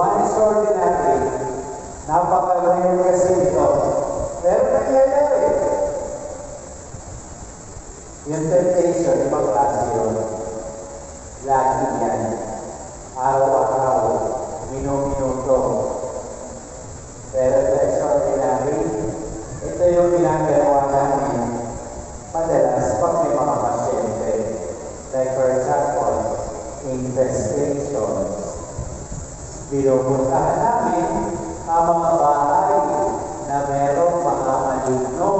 mga extraordinary, napaka-rare kasi ito. Pero nangyayari. Yung temptation, ibang klase yun. Lagi yan. Araw-araw, minuto. Pero sa extraordinary, ito yung ginagawa namin. Madalas, pag may mga pasyente, like for example, infestations, binupuntahan namin ang mga bahay na merong mga maligno,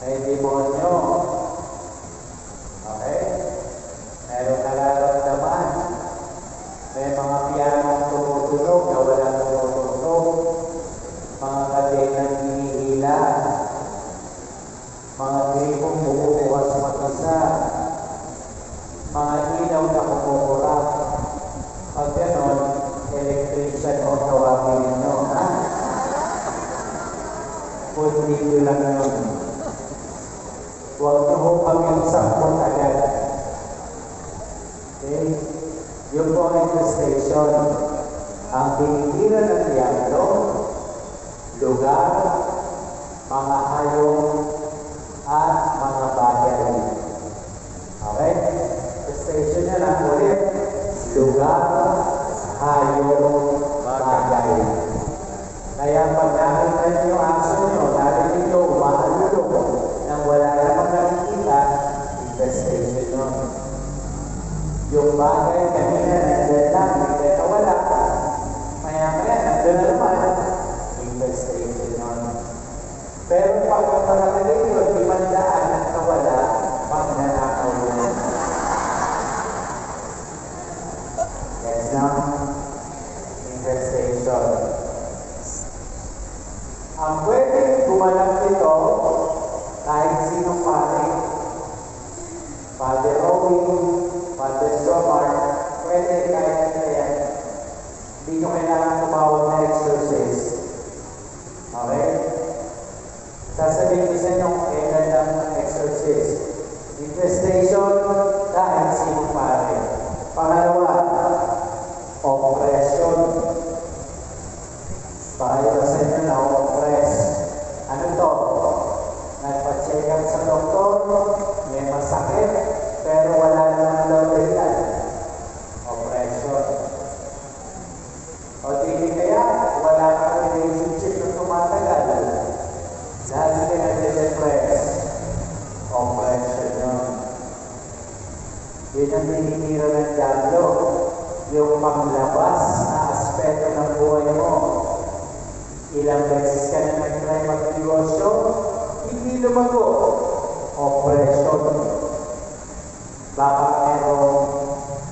may demonyo. Okay? Merong nararamdaman. May mga piyanong tumutunog na walang tumutunog. Mga kadenang hinihila. Mga gripong bumubukas mag-isa. Mga ilaw na kumukura. Pag ganon, electrician o tawagin ninyo. Food video lang yun. Huwag nyo kaming sakot agad. Okay? Yung po infestation, ang tinitira ng diablo, lugar, mga hayong, at mga bagay. Okay? Infestation niya lang ulit. Lugar, hayong, bagay. Kaya pag nakita niyo yung aso niyo, narinig niyo, umahalulong, nang wala namang nakikita, infestation nun. Yung bagay kanina, nandiyan lang, hindi na wala. Maya-maya, nandiyan na naman, infestation nun. Pero pag nakalagay yun, limandaan at nawala, pag nanakaw yun. Yes, no? Infestation. Ang pwedeng gumanap nito, kahit sinong pare, Father Owen, Father Somar, pwede kahit na yan. Hindi nyo kailangan tumawag na exorcist. Okay? Sasabihin ko sa inyo kailan ng exorcist. Infestation, kahit sinong pare. Pangalawa, oppression. Pakita sa inyo na oppress. Ano to? Nagpa-check up sa doktor, may masakit, pero wala naman daw dahilan. Oppression. O di kaya, wala kang relationship na tumatagal. Lagi ka nag-depress. Oppression yun. Yun ang tinitira ng diablo. Yung panglabas na aspeto ng buhay mo. Ilang beses ka na nag-try mag-negosyo, hindi lumago. Oppression. Baka merong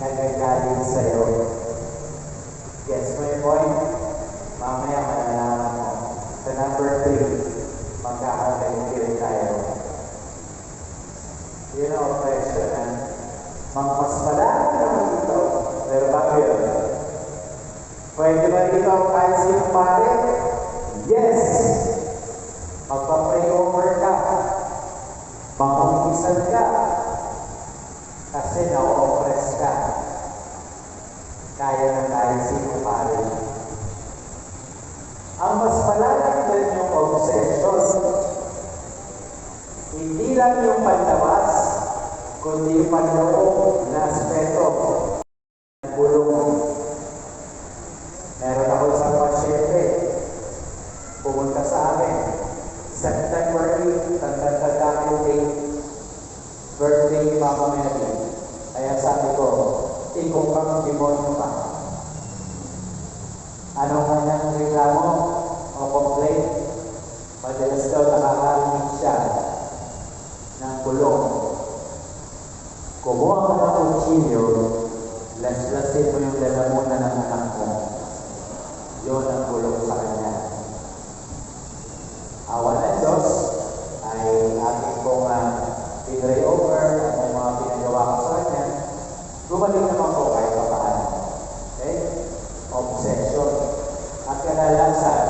nagagaling sa'yo. Yes, my point. Mamaya malalaman mo. Sa number 3, magkakakaligin tayo. Yun ang oppression, ha? Mga mas malaki naman ito. Pero bakit yun? Pwede ba ito ang kahit sinong pare? Yes! Magpa-pray over ka. Makumisan ka. Kasi na-oppress ka. Kaya na kahit sinong pare. Ang mas malalim din yung obsession. Hindi lang yung panlabas, kundi yung panloob na aspeto. Bulong. Meron ako isang pasyente. Pumunta sa amin. September 8, tanda-tanda yung date. Birthday ni Mama Mary. Kaya sabi ko, ikaw pang demonyo ka. Ano kanyang reklamo o complaint? Madalas daw nakakarinig siya ng bulong. Kumuha ka ng kutsilyo, laslasin mo yung lalamunan ng anak mo. Yun ang bulong sa kanya. Awa ng Diyos ay ating pong pinray over at may mga pinagawa ko sa kanya. Bumalik naman po kahit pa paano. Okay? Obsession. At kadalasan,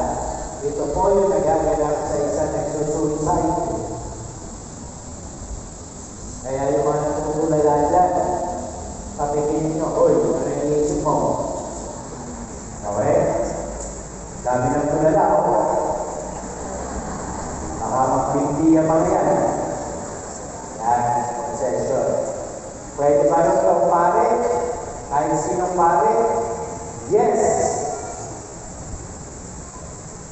ito po yung nagaganap sa isang nagsusuicide. Kaya yung mga natutulala dyan, papikin nyo, oy, ano yung isip mo? Dami ng tulala ako. Baka magbindiya pa yan. Yan, possession. Pwede ba rin ito, pare? Kahit sinong pare? Yes!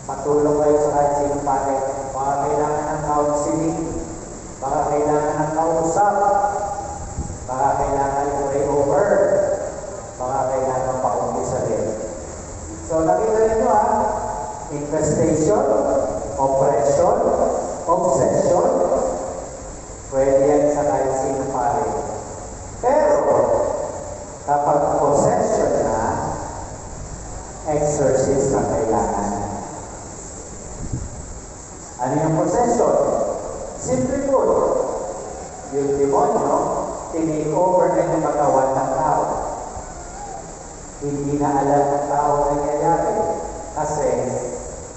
Patulong kayo sa kahit sinong pare. Baka kailangan ng counseling. Baka kailangan ng kausap. Baka kailangan ng pray-over. Baka kailangan pa umpisa rin. So, nakita ninyo infestation, oppression, obsession, pwede yan sa kahit sino pare. Pero, kapag possession na, exorcist na kailangan. Ano yung possession? Simple po. Yung demonyo, tinake over na yung magawa ng tao. Hindi na alam ng tao nangyayari kasi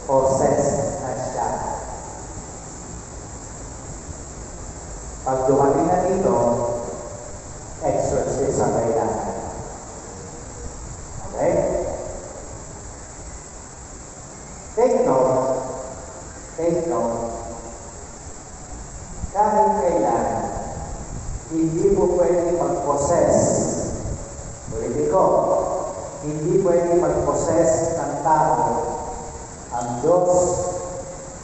possessed na siya. Pag dumating na dito, exorcist ang kailangan. Okay? Take note. Take note. Kahit kailan, hindi mo pwede mag-possess. Ulitin ko, hindi pwede mag-possess ng tao ang Diyos,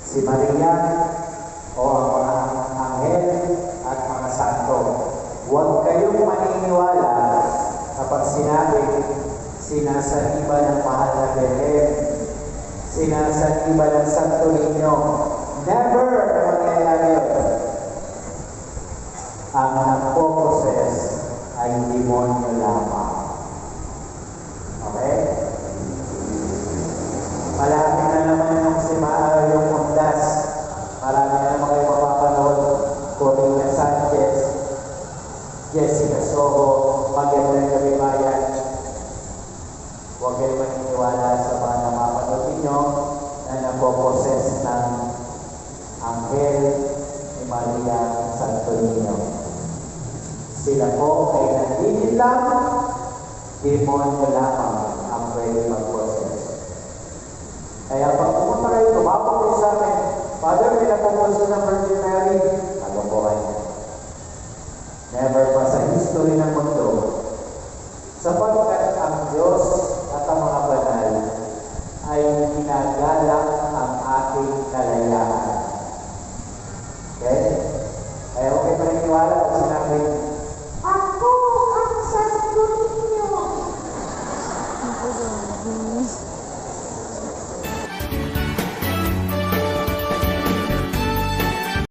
si Maria, o ang mga anghel at mga santo. Huwag kayong maniniwala kapag sinabi, sinasaniba ng mahal na Belen, sinasaniba ng Santo Niño. Never mangyayari yun. Ang nagpo-possess ay demonyo lamang. Okay? Malapit na naman yung mundas. Marami na naman kayo mapapanood. Corina Sanchez, Jessica Soho, Magandang Gabi Bayan. Huwag kayo maniniwala sa mga namapanood ninyo na napoposes ng Anghel ni Maria Santo Niño. Sila po ay nandinin lang, demonyo lamang ang pwede mag-possess. Kaya pag pumunta kayo, tumapag kayo sa amin, Father, may napupunso ng Virgin Mary. Kalokohan. Never pa sa history ng mundo